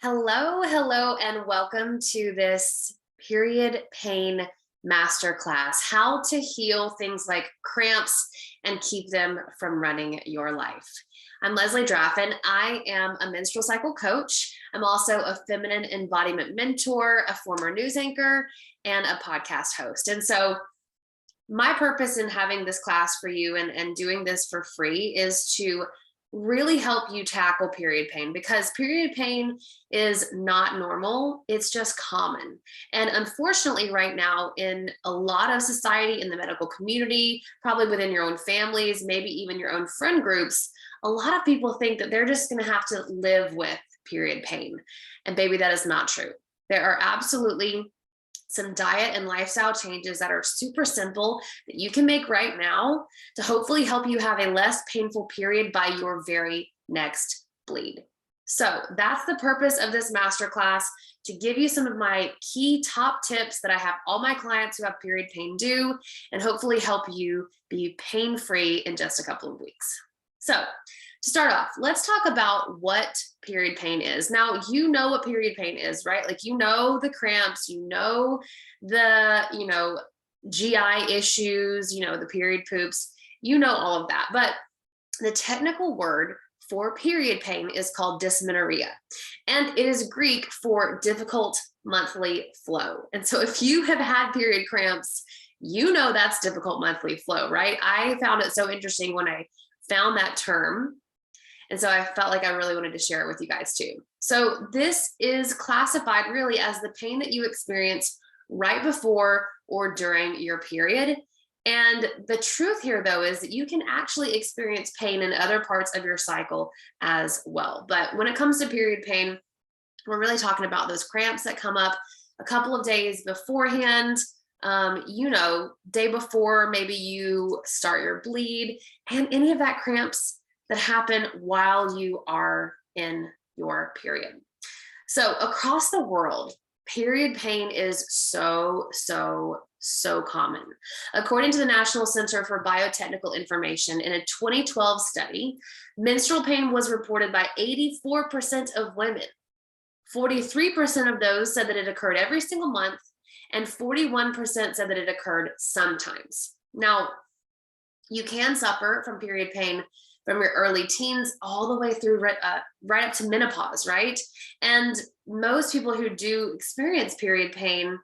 Hello, and welcome to this period pain masterclass, how to heal things like cramps and keep them from running your life. I'm Leslie Draffin. I am a menstrual cycle coach. I'm also a feminine embodiment mentor, a former news anchor, and a podcast host. And so my purpose in having this class for you and doing this for free is to really help you tackle period pain, because period pain is not normal. It's just common. And unfortunately, right now, in a lot of society, in the medical community, probably within your own families, maybe even your own friend groups, a lot of people think that they're just going to have to live with period pain. And baby, that is not true. There are absolutely some diet and lifestyle changes that are super simple that you can make right now to hopefully help you have a less painful period by your very next bleed. So that's the purpose of this masterclass, to give you some of my key top tips that I have all my clients who have period pain do, and hopefully help you be pain-free in just a couple of weeks. So to start off, let's talk about what period pain is. Now, you know what period pain is, right? Like, you know the cramps, you know the, GI issues, the period poops, you know all of that. But the technical word for period pain is called dysmenorrhea, and it is Greek for difficult monthly flow. And so if you have had period cramps, you know that's difficult monthly flow, right? I found it so interesting when I found that term. And so I felt like I really wanted to share it with you guys too. So this is classified really as the pain that you experience right before or during your period. And the truth here, though, is that you can actually experience pain in other parts of your cycle as well. But when it comes to period pain, we're really talking about those cramps that come up a couple of days beforehand. Day before maybe you start your bleed, and any of that cramps that happen while you are in your period. So across the world, period pain is so common. According to the National Center for Biotechnical Information, in a 2012 study, menstrual pain was reported by 84% of women. 43% of those said that it occurred every single month, and 41% said that it occurred sometimes. Now, you can suffer from period pain from your early teens all the way through right up to menopause, right? And most people who do experience period pain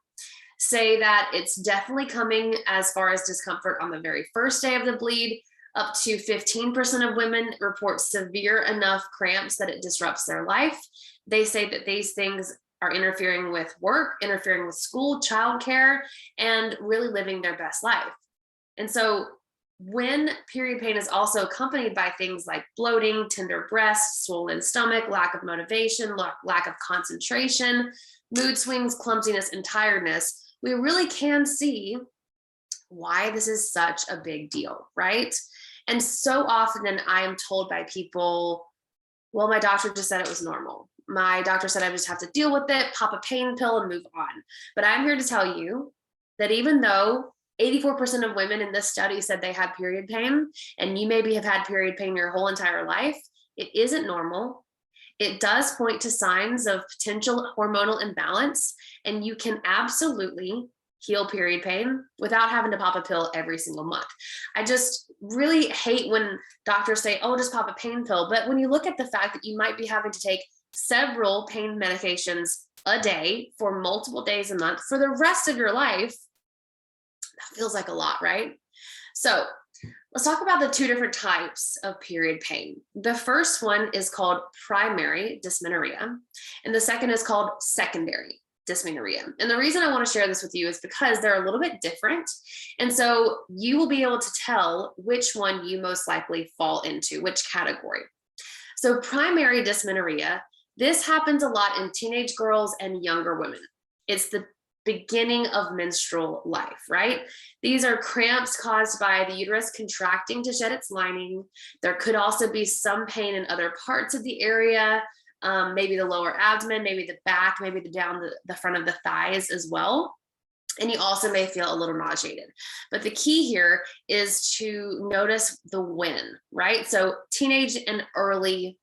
say that it's definitely coming as far as discomfort on the very first day of the bleed. Up to 15% of women report severe enough cramps that it disrupts their life. They say that these things are interfering with work, interfering with school, childcare, and really living their best life. And so when period pain is also accompanied by things like bloating, tender breasts, swollen stomach, lack of motivation, lack of concentration, mood swings, clumsiness, and tiredness, we really can see why this is such a big deal, right? And so often I am told by people, well, my doctor just said it was normal. My doctor said I just have to deal with it, pop a pain pill, and move on. But I'm here to tell you that even though 84% of women in this study said they had period pain, and you maybe have had period pain your whole entire life, it isn't normal. It does point to signs of potential hormonal imbalance, and you can absolutely heal period pain without having to pop a pill every single month. I just really hate when doctors say, oh, just pop a pain pill. But when you look at the fact that you might be having to take several pain medications a day for multiple days a month for the rest of your life, that feels like a lot, right? So let's talk about the two different types of period pain. The first one is called primary dysmenorrhea, and the second is called secondary dysmenorrhea. And the reason I want to share this with you is because they're a little bit different. And so you will be able to tell which one you most likely fall into, which category. So primary dysmenorrhea, this happens a lot in teenage girls and younger women. It's the beginning of menstrual life, right? These are cramps caused by the uterus contracting to shed its lining. There could also be some pain in other parts of the area, maybe the lower abdomen, maybe the back, maybe down the front of the thighs as well. And you also may feel a little nauseated. But the key here is to notice the when, right? So teenage and early,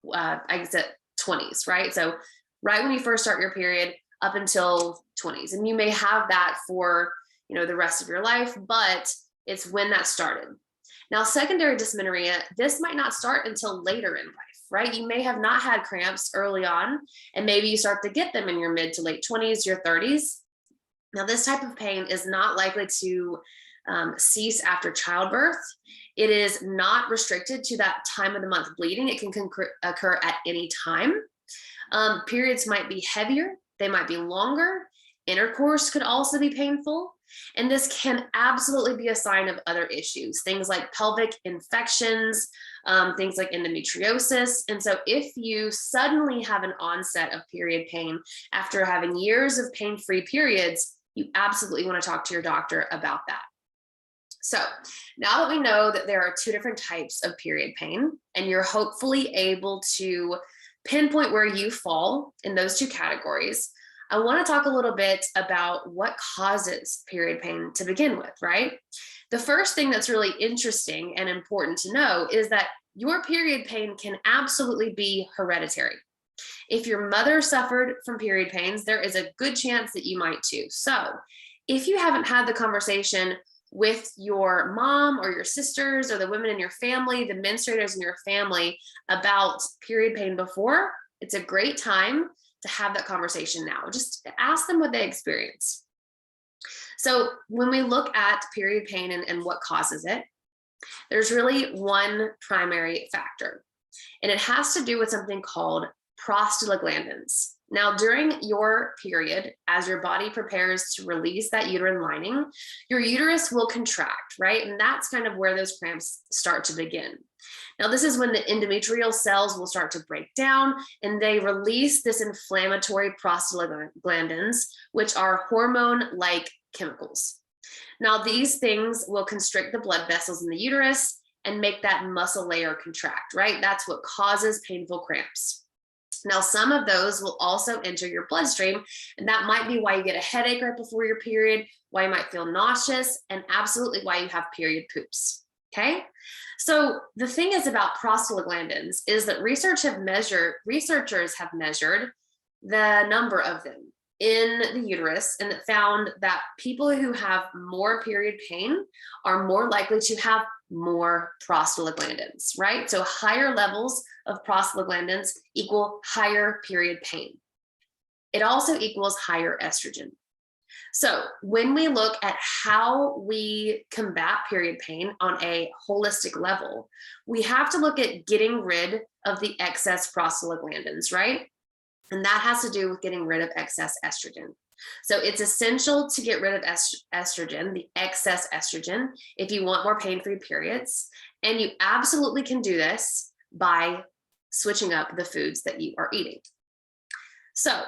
20s, right? So right when you first start your period up until 20s. And you may have that for, the rest of your life, but it's when that started. Now, secondary dysmenorrhea, this might not start until later in life, right? You may have not had cramps early on, and maybe you start to get them in your mid to late 20s, your 30s. Now, this type of pain is not likely to cease after childbirth. It is not restricted to that time of the month bleeding. It can occur at any time. Periods might be heavier. They might be longer. Intercourse could also be painful. And this can absolutely be a sign of other issues, things like pelvic infections, things like endometriosis. And so if you suddenly have an onset of period pain after having years of pain-free periods, you absolutely want to talk to your doctor about that. So now that we know that there are two different types of period pain, and you're hopefully able to pinpoint where you fall in those two categories, I want to talk a little bit about what causes period pain to begin with, right? The first thing that's really interesting and important to know is that your period pain can absolutely be hereditary. If your mother suffered from period pains, there is a good chance that you might too. So if you haven't had the conversation with your mom or your sisters or the women in your family, the menstruators in your family about period pain before, it's a great time to have that conversation now. Just ask them what they experience. So when we look at period pain and what causes it, there's really one primary factor, and it has to do with something called prostaglandins. Now, during your period, as your body prepares to release that uterine lining, your uterus will contract, right? And that's kind of where those cramps start to begin. Now, this is when the endometrial cells will start to break down, and they release this inflammatory prostaglandins, which are hormone-like chemicals. Now, these things will constrict the blood vessels in the uterus and make that muscle layer contract, right? That's what causes painful cramps. Now, some of those will also enter your bloodstream, and that might be why you get a headache right before your period, why you might feel nauseous, and absolutely why you have period poops, okay? So the thing is about prostaglandins is that researchers have measured the number of them in the uterus, and it found that people who have more period pain are more likely to have more prostaglandins, right? So higher levels of prostaglandins equal higher period pain. It also equals higher estrogen. So when we look at how we combat period pain on a holistic level, we have to look at getting rid of the excess prostaglandins, right? And that has to do with getting rid of excess estrogen. So it's essential to get rid of estrogen, the excess estrogen, if you want more pain-free periods. And you absolutely can do this by switching up the foods that you are eating. So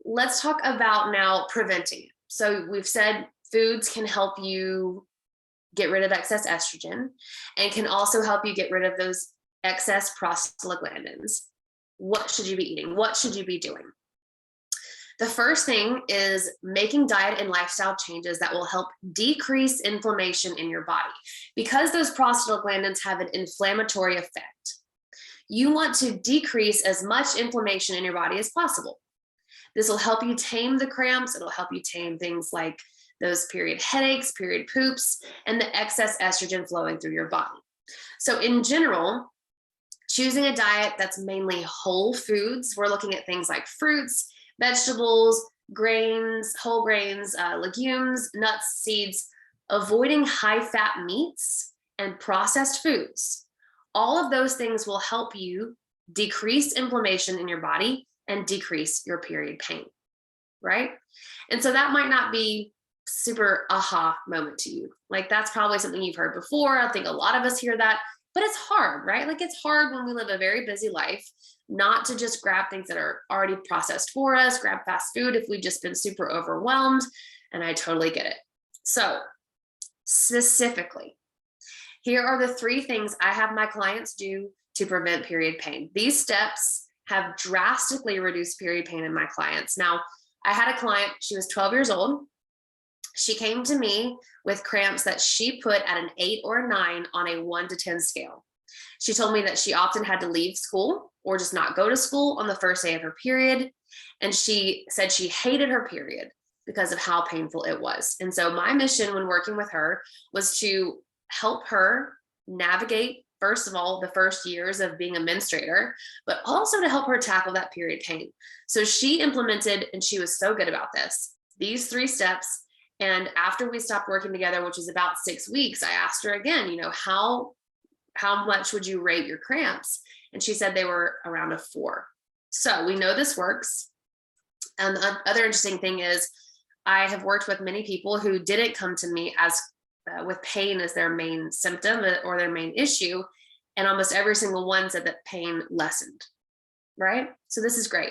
let's talk about now preventing it. So we've said foods can help you get rid of excess estrogen and can also help you get rid of those excess prostaglandins. What should you be eating? What should you be doing? The first thing is making diet and lifestyle changes that will help decrease inflammation in your body. Because those prostaglandins have an inflammatory effect, you want to decrease as much inflammation in your body as possible. This will help you tame the cramps. It'll help you tame things like those period headaches, period poops, and the excess estrogen flowing through your body. So in general, choosing a diet that's mainly whole foods, we're looking at things like fruits, vegetables, grains, whole grains, legumes, nuts, seeds, avoiding high-fat meats and processed foods. All of those things will help you decrease inflammation in your body and decrease your period pain, right? And so that might not be super aha moment to you. Like that's probably something you've heard before. I think a lot of us hear that, but it's hard, right? Like it's hard when we live a very busy life not to just grab things that are already processed for us, grab fast food if we've just been super overwhelmed. And I totally get it. So specifically, here are the 3 things I have my clients do to prevent period pain. These steps have drastically reduced period pain in my clients. Now, I had a client, she was 12 years old. She came to me with cramps that she put at an 8 or a 9 on a 1 to 10 scale. She told me that she often had to leave school or just not go to school on the first day of her period. And she said she hated her period because of how painful it was. And so my mission when working with her was to help her navigate, first of all, the first years of being a menstruator, but also to help her tackle that period pain. So she implemented, and she was so good about this, these 3 steps. And after we stopped working together, which was about 6 weeks, I asked her again, how much would you rate your cramps? And she said they were around a 4. So we know this works. And the other interesting thing is I have worked with many people who didn't come to me as with pain as their main symptom or their main issue. And almost every single one said that pain lessened, right? So this is great.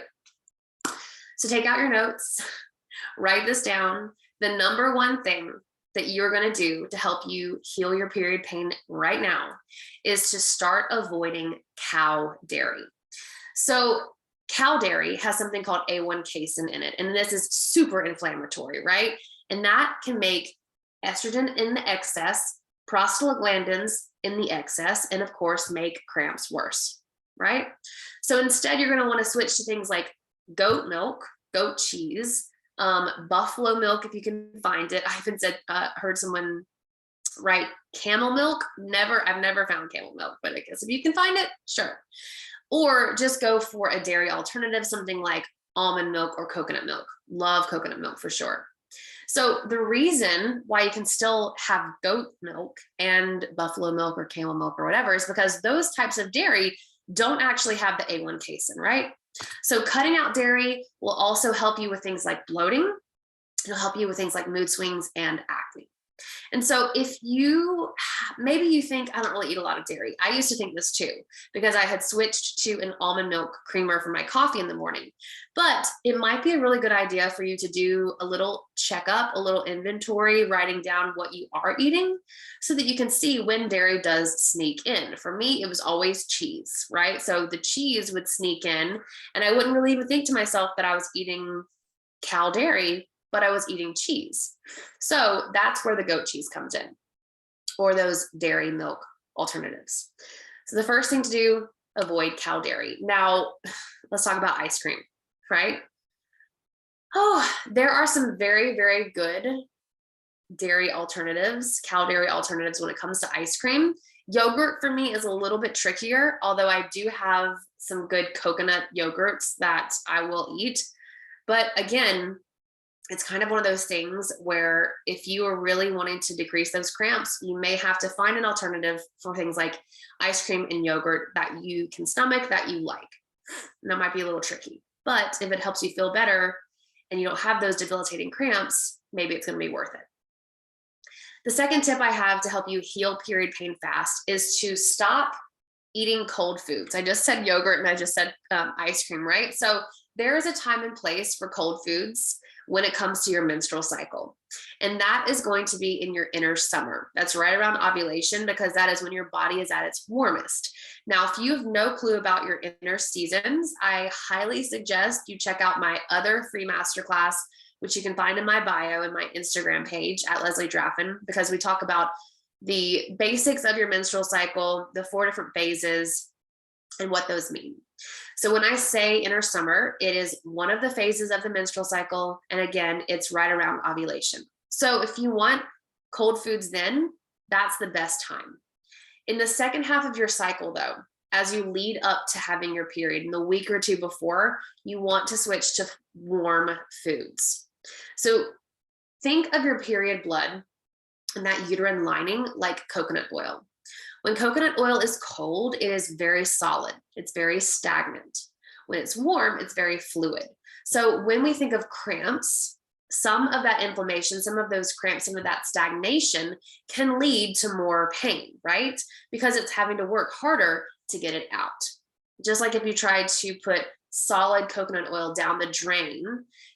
So take out your notes, write this down. The number one thing that you're going to do to help you heal your period pain right now is to start avoiding cow dairy. So cow dairy has something called A1 casein in it, and this is super inflammatory, right? And that can make estrogen in the excess, prostaglandins in the excess, and of course, make cramps worse, right? So instead, you're going to want to switch to things like goat milk, goat cheese, buffalo milk, if you can find it. I haven't heard someone write camel milk. I've never found camel milk, but I guess if you can find it, sure. Or just go for a dairy alternative, something like almond milk or coconut milk. Love coconut milk for sure. So the reason why you can still have goat milk and buffalo milk or camel milk or whatever is because those types of dairy don't actually have the A1 casein, right? So cutting out dairy will also help you with things like bloating. It'll help you with things like mood swings and acne. And so if maybe you think, I don't really eat a lot of dairy. I used to think this too, because I had switched to an almond milk creamer for my coffee in the morning. But it might be a really good idea for you to do a little checkup, a little inventory, writing down what you are eating so that you can see when dairy does sneak in. For me, it was always cheese, right? So the cheese would sneak in and I wouldn't really even think to myself that I was eating cow dairy, but I was eating cheese. So that's where the goat cheese comes in, or those dairy milk alternatives. So the first thing to do, avoid cow dairy. Now, let's talk about ice cream, right? Oh, there are some very, very good dairy alternatives, cow dairy alternatives when it comes to ice cream. Yogurt for me is a little bit trickier, although I do have some good coconut yogurts that I will eat. But again, it's kind of one of those things where if you are really wanting to decrease those cramps, you may have to find an alternative for things like ice cream and yogurt that you can stomach, that you like. And that might be a little tricky, but if it helps you feel better and you don't have those debilitating cramps, maybe it's going to be worth it. The second tip I have to help you heal period pain fast is to stop eating cold foods. I just said yogurt and I just said ice cream, right? So there is a time and place for cold foods when it comes to your menstrual cycle. And that is going to be in your inner summer. That's right around ovulation, because that is when your body is at its warmest. Now, if you have no clue about your inner seasons, I highly suggest you check out my other free masterclass, which you can find in my bio and my Instagram page at Leslie Draffin, because we talk about the basics of your menstrual cycle, the 4 different phases, and what those mean. So when I say inner summer, it is one of the phases of the menstrual cycle. And again, it's right around ovulation. So if you want cold foods then, that's the best time. In the second half of your cycle though, as you lead up to having your period, in the week or 2 before, you want to switch to warm foods. So think of your period blood and that uterine lining like coconut oil. When coconut oil is cold, it is very solid. It's very stagnant. When it's warm, it's very fluid. So when we think of cramps, some of that inflammation, some of those cramps, some of that stagnation can lead to more pain, right? Because it's having to work harder to get it out. Just like if you tried to put solid coconut oil down the drain,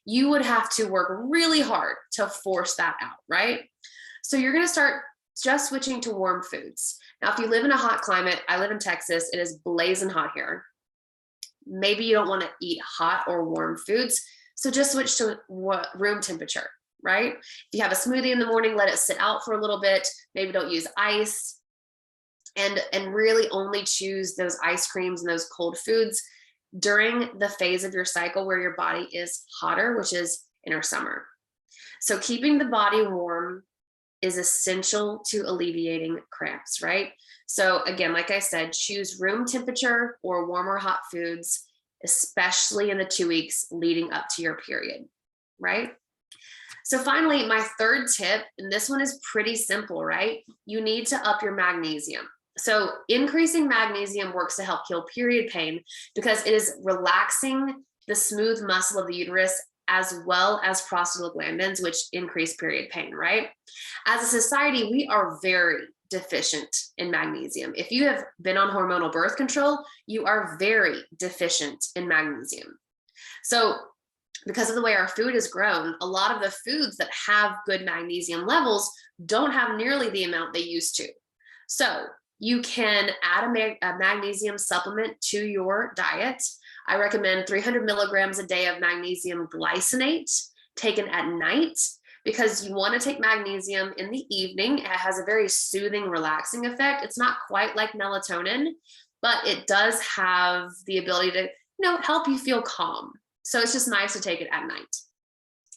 you would have to work really hard to force that out, right? So you're going to start just switching to warm foods. Now, if you live in a hot climate, I live in Texas, it is blazing hot here. Maybe you don't want to eat hot or warm foods, so just switch to room temperature, right? If you have a smoothie in the morning, let it sit out for a little bit. Maybe don't use ice. and really only choose those ice creams and those cold foods during the phase of your cycle where your body is hotter, which is in our summer. So keeping the body warm is essential to alleviating cramps, right? So again, like I said, choose room temperature or warm or hot foods, especially in the 2 weeks leading up to your period, right? So finally, my third tip, and this one is pretty simple, right? You need to up your magnesium. So increasing magnesium works to help heal period pain because it is relaxing the smooth muscle of the uterus as well as prostaglandins, which increase period pain, right? As a society, we are very deficient in magnesium. If you have been on hormonal birth control, you are very deficient in magnesium. So because of the way our food is grown, a lot of the foods that have good magnesium levels don't have nearly the amount they used to. So you can add a magnesium supplement to your diet. I recommend 300 milligrams a day of magnesium glycinate taken at night because you want to take magnesium in the evening. It has a very soothing, relaxing effect. It's not quite like melatonin, but it does have the ability to, help you feel calm. So it's just nice to take it at night.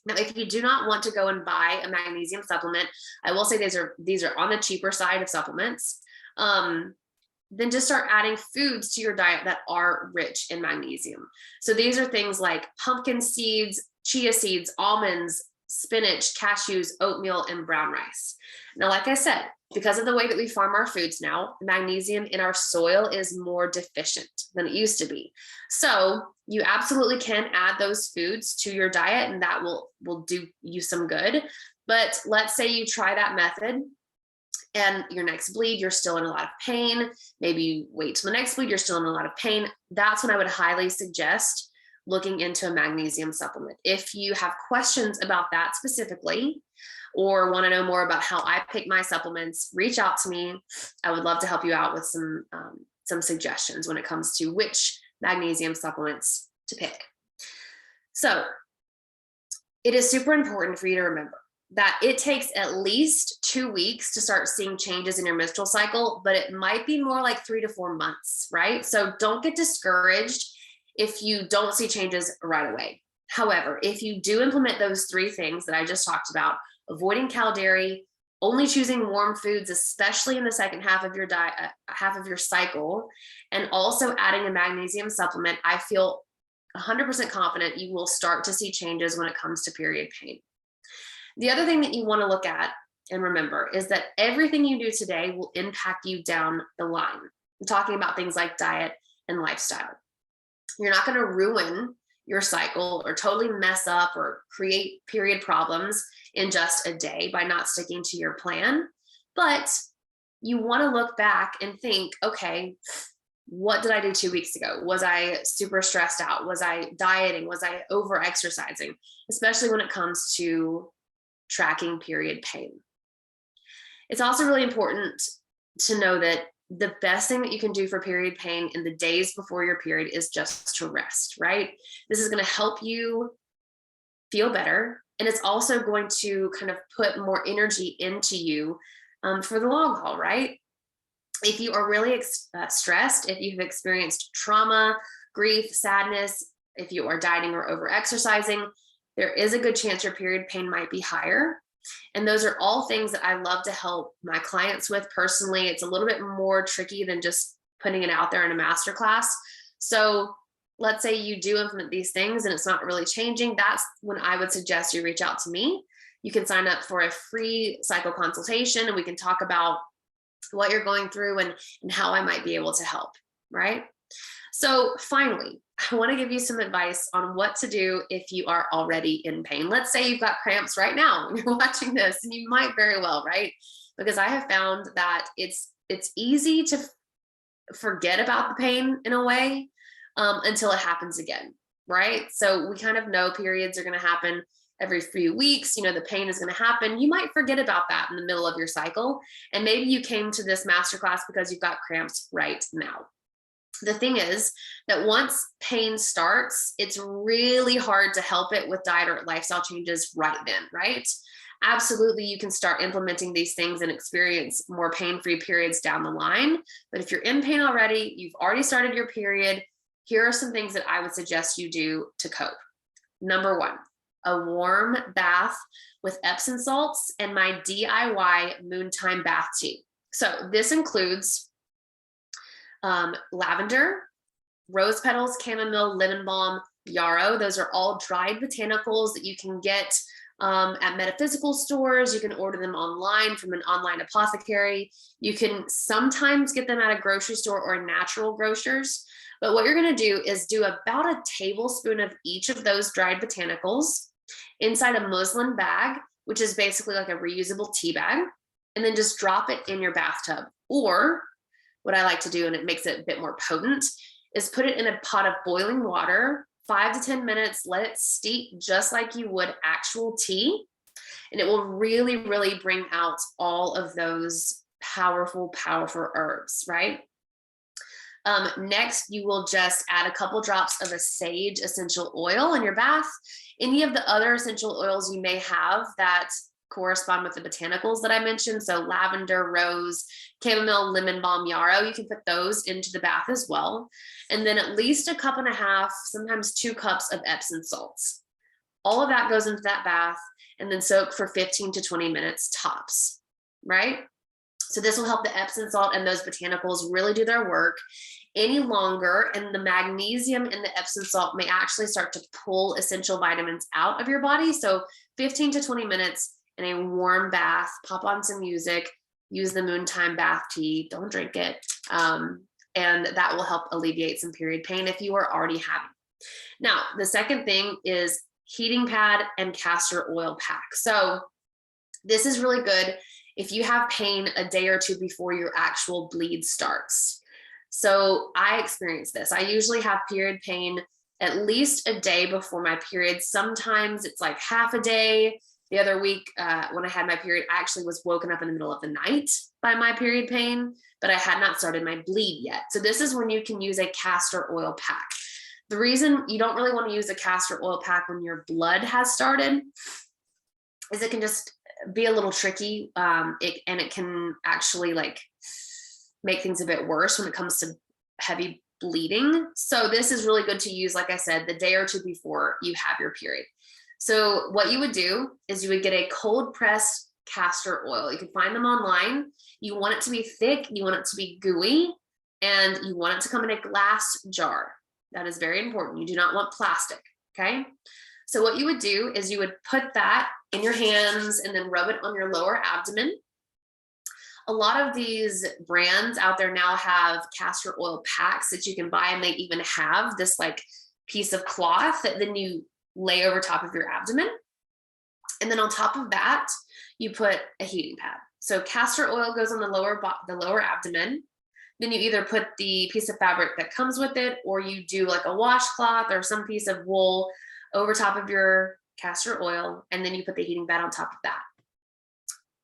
Now, if you do not want to go and buy a magnesium supplement, I will say these are on the cheaper side of supplements. Then just start adding foods to your diet that are rich in magnesium. So these are things like pumpkin seeds, chia seeds, almonds, spinach, cashews, oatmeal, and brown rice. Now, like I said, because of the way that we farm our foods now, magnesium in our soil is more deficient than it used to be. So you absolutely can add those foods to your diet, and that will do you some good. But let's say you try that method and your next bleed, you're still in a lot of pain. Maybe you wait till the next bleed, you're still in a lot of pain. That's when I would highly suggest looking into a magnesium supplement. If you have questions about that specifically, or want to know more about how I pick my supplements, reach out to me. I would love to help you out with some suggestions when it comes to which magnesium supplements to pick. So it is super important for you to remember that it takes at least 2 weeks to start seeing changes in your menstrual cycle, but it might be more like 3 to 4 months, right? So don't get discouraged if you don't see changes right away. However, if you do implement those 3 things that I just talked about, avoiding cow dairy, only choosing warm foods, especially in the second half of your diet, half of your cycle, and also adding a magnesium supplement, I feel 100% confident you will start to see changes when it comes to period pain. The other thing that you want to look at and remember is that everything you do today will impact you down the line. I'm talking about things like diet and lifestyle. You're not going to ruin your cycle or totally mess up or create period problems in just a day by not sticking to your plan. But you want to look back and think, okay, what did I do 2 weeks ago? Was I super stressed out? Was I dieting? Was I over exercising? Especially when it comes to tracking period pain. It's also really important to know that the best thing that you can do for period pain in the days before your period is just to rest, right? This is going to help you feel better. And it's also going to kind of put more energy into you for the long haul, right? If you are really stressed, if you've experienced trauma, grief, sadness, if you are dieting or over exercising, there is a good chance your period pain might be higher. And those are all things that I love to help my clients with personally. It's a little bit more tricky than just putting it out there in a masterclass. So let's say you do implement these things and it's not really changing. That's when I would suggest you reach out to me. You can sign up for a free cycle consultation and we can talk about what you're going through and how I might be able to help, right? So finally, I want to give you some advice on what to do if you are already in pain. Let's say you've got cramps right now and you're watching this, and you might very well, right? Because I have found that it's easy to forget about the pain in a way until it happens again, right? So we kind of know periods are going to happen every few weeks. The pain is going to happen. You might forget about that in the middle of your cycle. And maybe you came to this masterclass because you've got cramps right now. The thing is that once pain starts, it's really hard to help it with diet or lifestyle changes right then, right? absolutely you can start implementing these things and experience more pain-free periods down the line. But if you're in pain already, you've already started your period, here are some things that I would suggest you do to cope. Number one, a warm bath with Epsom salts and my DIY noontime bath tea. So this includes lavender, rose petals, chamomile, lemon balm, yarrow. Those are all dried botanicals that you can get at metaphysical stores. You can order them online from an online apothecary. You can sometimes get them at a grocery store or natural grocers. But what you're going to do is do about a tablespoon of each of those dried botanicals inside a muslin bag, which is basically like a reusable tea bag, and then just drop it in your bathtub. Or what I like to do, and it makes it a bit more potent, is put it in a pot of boiling water, 5 to 10 minutes, let it steep just like you would actual tea. And it will really, really bring out all of those powerful, powerful herbs, right? Next, you will just add a couple drops of a sage essential oil in your bath. Any of the other essential oils you may have that correspond with the botanicals that I mentioned. So lavender, rose, chamomile, lemon balm, yarrow, you can put those into the bath as well. And then at least 1.5 cups, sometimes 2 cups of Epsom salts. All of that goes into that bath and then soak for 15 to 20 minutes tops, right? So this will help the Epsom salt and those botanicals really do their work any longer. And the magnesium in the Epsom salt may actually start to pull essential vitamins out of your body. So 15 to 20 minutes in a warm bath, pop on some music, use the noontime bath tea, don't drink it. And that will help alleviate some period pain if you are already having. Now, the second thing is heating pad and castor oil pack. So this is really good if you have pain a day or two before your actual bleed starts. So I experience this. I usually have period pain at least a day before my period. Sometimes it's like half a day. The other week when I had my period, I actually was woken up in the middle of the night by my period pain, but I had not started my bleed yet. So this is when you can use a castor oil pack. The reason you don't really want to use a castor oil pack when your blood has started is it can just be a little tricky, and it can actually like make things a bit worse when it comes to heavy bleeding. So this is really good to use, like I said, the day or two before you have your period. So what you would do is you would get a cold pressed castor oil. You can find them online. You want it to be thick, you want it to be gooey, and you want it to come in a glass jar. That is very important. You do not want plastic, okay? So what you would do is you would put that in your hands and then rub it on your lower abdomen. A lot of these brands out there now have castor oil packs that you can buy, and they even have this like piece of cloth that then you lay over top of your abdomen. And then on top of that, you put a heating pad. So castor oil goes on the lower abdomen. Then you either put the piece of fabric that comes with it, or you do like a washcloth or some piece of wool over top of your castor oil. And then you put the heating pad on top of that.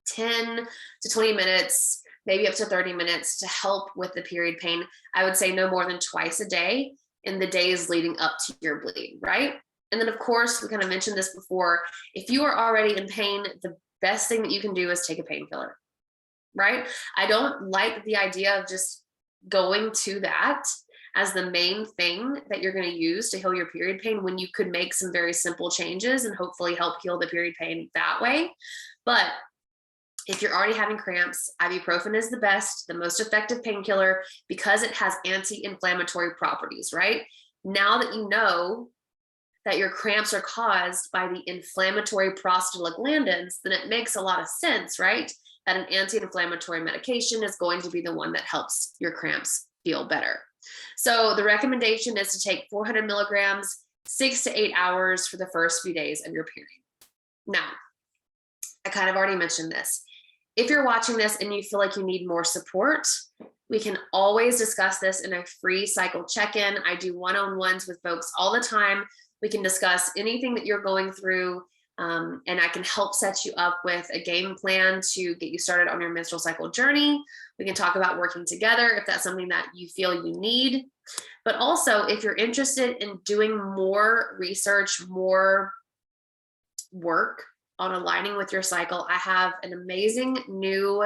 10 to 20 minutes, maybe up to 30 minutes to help with the period pain. I would say no more than twice a day in the days leading up to your bleed, right? And then of course, we kind of mentioned this before, if you are already in pain, the best thing that you can do is take a painkiller, right? I don't like the idea of just going to that as the main thing that you're going to use to heal your period pain when you could make some very simple changes and hopefully help heal the period pain that way. But if you're already having cramps, ibuprofen is the best, the most effective painkiller because it has anti-inflammatory properties, right? Now that you know that your cramps are caused by the inflammatory prostaglandins, then it makes a lot of sense, right? That an anti-inflammatory medication is going to be the one that helps your cramps feel better. So the recommendation is to take 400 milligrams, 6 to 8 hours for the first few days of your period. Now, I kind of already mentioned this. If you're watching this and you feel like you need more support, we can always discuss this in a free cycle check-in. I do one-on-ones with folks all the time. We can discuss anything that you're going through, and I can help set you up with a game plan to get you started on your menstrual cycle journey. We can talk about working together if that's something that you feel you need. But also, if you're interested in doing more research, more work on aligning with your cycle, I have an amazing new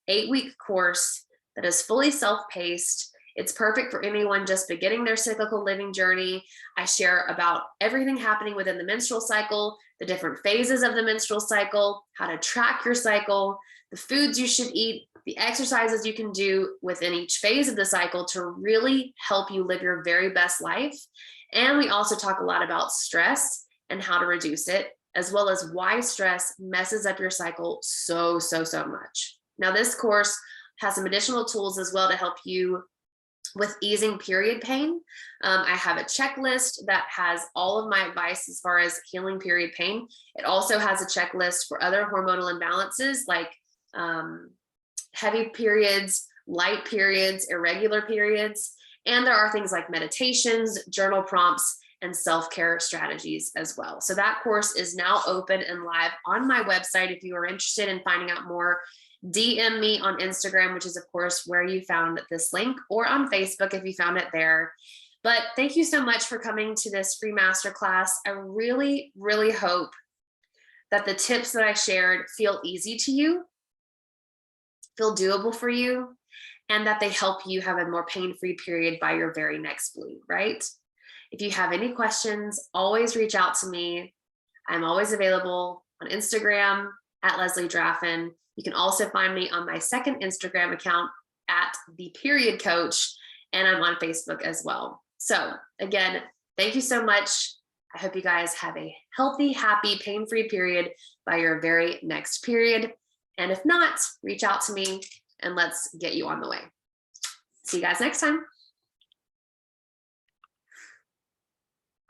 8-week course that is fully self-paced. It's perfect for anyone just beginning their cyclical living journey. I share about everything happening within the menstrual cycle, the different phases of the menstrual cycle, how to track your cycle, the foods you should eat, the exercises you can do within each phase of the cycle to really help you live your very best life. And we also talk a lot about stress and how to reduce it, as well as why stress messes up your cycle so much. Now, this course has some additional tools as well to help you with easing period pain. I have a checklist that has all of my advice as far as healing period pain. It also has a checklist for other hormonal imbalances like heavy periods, light periods, irregular periods. And there are things like meditations, journal prompts, and self-care strategies as well. So that course is now open and live on my website. If you are interested in finding out more, DM me on Instagram, which is of course where you found this link, or on Facebook if you found it there. But thank you so much for coming to this free masterclass. I really hope that the tips that I shared feel easy to you, feel doable for you, and that they help you have a more pain-free period by your very next bleed, right? If you have any questions, always reach out to me. I'm always available on Instagram at Leslie Draffin. You can also find me on my second Instagram account at The Period Coach, and I'm on Facebook as well. So again, thank you so much. I hope you guys have a healthy, happy, pain-free period by your very next period. And if not, reach out to me and let's get you on the way. See you guys next time.